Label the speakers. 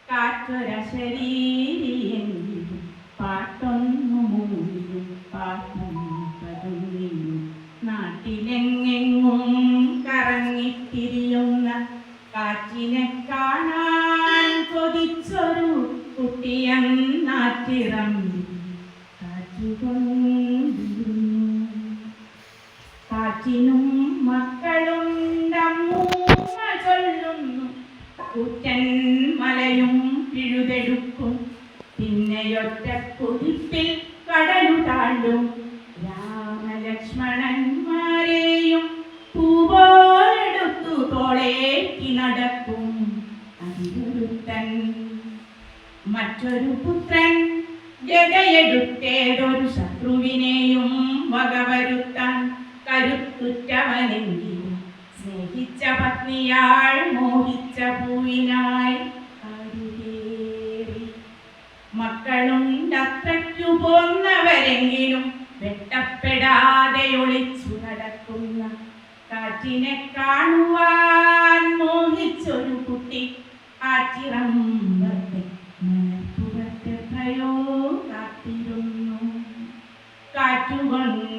Speaker 1: കാറ്റൊരശരീരിയെങ്കിലും പാട്ടൊന്നു മൂളിയും പാട്ടും പതുങ്ങിയും നാട്ടിലെങ്ങെങ്ങും കറങ്ങിത്തിരിയുന്ന കാറ്റിനെ കാണാൻ കൊതിച്ചൊരു കുട്ടിയെന്നാറ്റിറങ്ങി കാറ്റുകൊണ്ടിരുന്നു. കാറ്റിനും മക്കളുണ്ടമ്മൂമ്മ ചൊല്ലുന്നു, കൂറ്റൻ മലയും പിഴുതെടുക്കും, പിന്നെയൊറ്റ കുതിപ്പിൽ കടലു താണ്ടും. രാമലക്ഷ്മണന്മാരെയും പൂവോലെടുത്തു തോളേറ്റി നടക്കും അതിലൊരുത്തൻ. മറ്റൊരു പുത്രൻ ഗദയെടുത്തേതൊരു ശത്രുവിനെയും വകവരുത്താൻ കരുത്തുറ്റവനെങ്കിലും സ്നേഹിച്ച പത്നിയാൾ മോഹിച്ച പൂവിനായി കാടുകേറി. മക്കളുണ്ടത്രയ്ക്കു പോന്നവരെങ്കിലും വെട്ടപ്പെടാതെ ഒളിച്ചു നടക്കുന്ന കാറ്റിനെ കാണുവാൻ മോഹിച്ചൊരു കുട്ടി ആറ്റിറമ്പത്തെ മണപ്പുറത്തെത്രയോ കാത്തിരുന്നു. കാറ്റുകൊണ്ട്